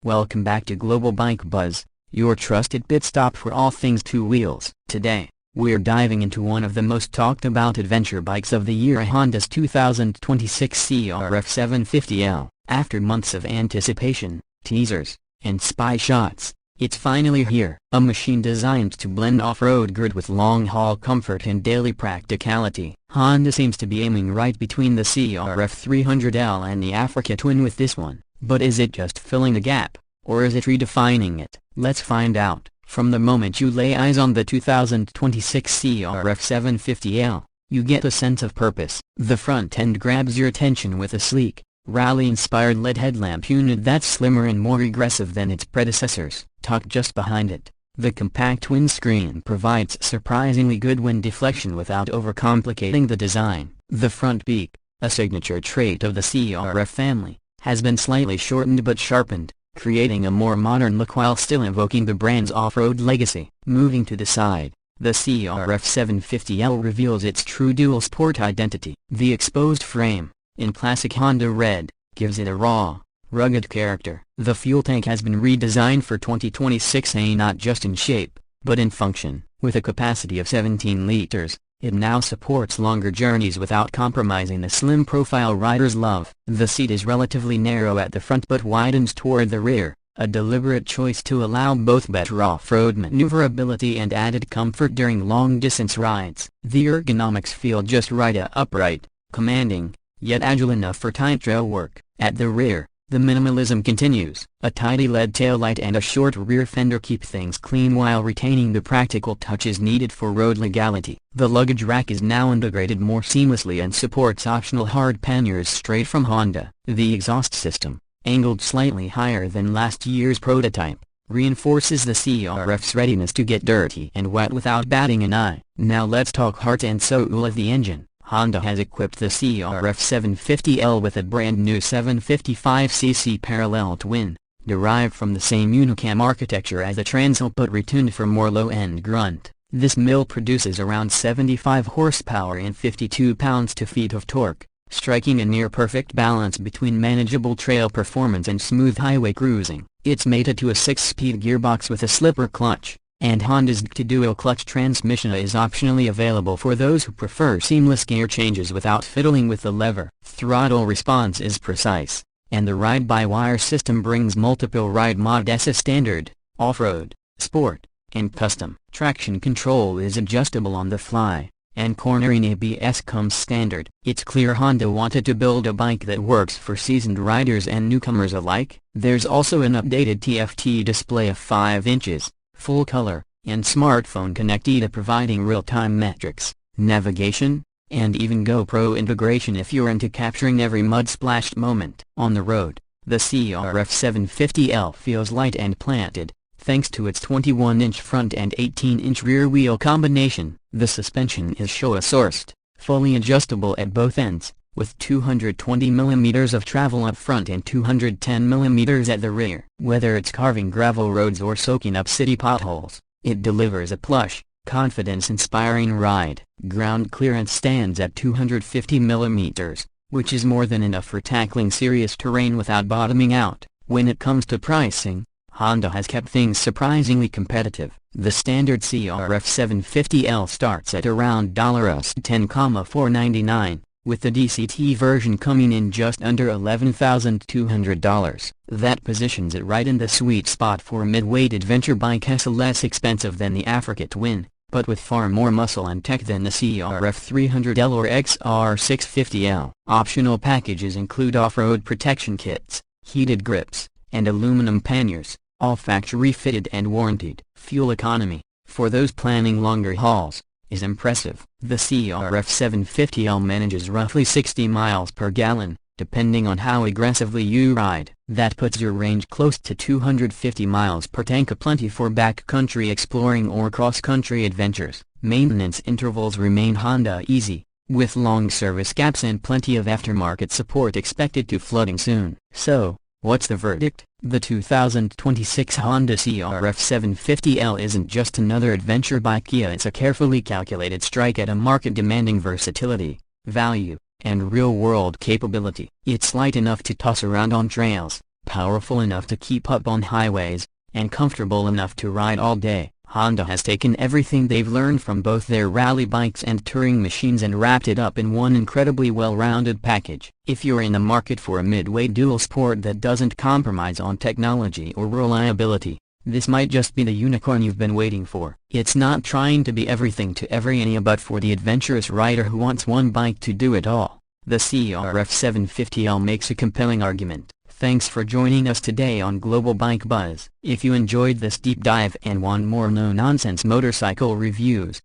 Welcome back to Global Bike Buzz, your trusted pit stop for all things two wheels. Today, we're diving into one of the most talked about adventure bikes of the year, Honda's 2026 CRF750L. After months of anticipation, teasers, and spy shots, it's finally here. A machine designed to blend off-road grit with long-haul comfort and daily practicality. Honda seems to be aiming right between the CRF300L and the Africa Twin with this one. But is it just filling the gap, or is it redefining it? Let's find out. From the moment you lay eyes on the 2026 CRF750L, you get a sense of purpose. The front end grabs your attention with a sleek, rally-inspired LED headlamp unit that's slimmer and more aggressive than its predecessors. Tucked just behind it, the compact windscreen provides surprisingly good wind deflection without overcomplicating the design. The front beak, a signature trait of the CRF family, has been slightly shortened but sharpened, creating a more modern look while still evoking the brand's off-road legacy. Moving to the side, the CRF750L reveals its true dual-sport identity. The exposed frame, in classic Honda red, gives it a raw, rugged character. The fuel tank has been redesigned for 2026, not just in shape, but in function. With a capacity of 17 liters, it now supports longer journeys without compromising the slim profile riders love. The seat is relatively narrow at the front but widens toward the rear, a deliberate choice to allow both better off-road maneuverability and added comfort during long-distance rides. The ergonomics feel just right, upright, commanding, yet agile enough for tight trail work. At the rear, the minimalism continues. A tidy LED taillight and a short rear fender keep things clean while retaining the practical touches needed for road legality. The luggage rack is now integrated more seamlessly and supports optional hard panniers straight from Honda. The exhaust system, angled slightly higher than last year's prototype, reinforces the CRF's readiness to get dirty and wet without batting an eye. Now let's talk heart and soul of the engine. Honda has equipped the CRF750L with a brand new 755cc parallel twin, derived from the same unicam architecture as the Transil but retuned for more low-end grunt. This mill produces around 75 horsepower and 52 pounds-to-feet of torque, striking a near-perfect balance between manageable trail performance and smooth highway cruising. It's mated to a 6-speed gearbox with a slipper clutch, and Honda's dual clutch transmission is optionally available for those who prefer seamless gear changes without fiddling with the lever. Throttle response is precise, and the ride-by-wire system brings multiple ride modes as standard, off-road, sport, and custom. Traction control is adjustable on the fly, and cornering ABS comes standard. It's clear Honda wanted to build a bike that works for seasoned riders and newcomers alike. There's also an updated TFT display of 5 inches, full color, and smartphone connectivity providing real-time metrics, navigation, and even GoPro integration if you're into capturing every mud-splashed moment. On the road, the CRF750L feels light and planted, thanks to its 21-inch front and 18-inch rear wheel combination. The suspension is Showa-sourced, fully adjustable at both ends, with 220mm of travel up front and 210mm at the rear. Whether it's carving gravel roads or soaking up city potholes, it delivers a plush, confidence-inspiring ride. Ground clearance stands at 250mm, which is more than enough for tackling serious terrain without bottoming out. When it comes to pricing, Honda has kept things surprisingly competitive. The standard CRF750L starts at around $10,499. with the DCT version coming in just under $11,200. That positions it right in the sweet spot for a mid-weight adventure bike less expensive than the Africa Twin, but with far more muscle and tech than the CRF300L or XR650L. Optional packages include off-road protection kits, heated grips, and aluminum panniers, all factory-fitted and warranted. Fuel economy, for those planning longer hauls, is impressive. The CRF750L manages roughly 60 miles per gallon, depending on how aggressively you ride. That puts your range close to 250 miles per tank, aplenty for backcountry exploring or cross-country adventures. Maintenance intervals remain Honda easy, with long service gaps and plenty of aftermarket support expected to flooding soon. So, what's the verdict? The 2026 Honda CRF750L isn't just another adventure bike, it's a carefully calculated strike at a market demanding versatility, value, and real-world capability. It's light enough to toss around on trails, Powerful enough to keep up on highways, and comfortable enough to ride all day, Honda has taken everything they've learned from both their rally bikes and touring machines and wrapped it up in one incredibly well-rounded package. If you're in the market for a mid-weight dual sport that doesn't compromise on technology or reliability, this might just be the unicorn you've been waiting for. It's not trying to be everything to everyone but for the adventurous rider who wants one bike to do it all. The CRF750L makes a compelling argument. Thanks for joining us today on Global Bike Buzz. If you enjoyed this deep dive and want more no-nonsense motorcycle reviews,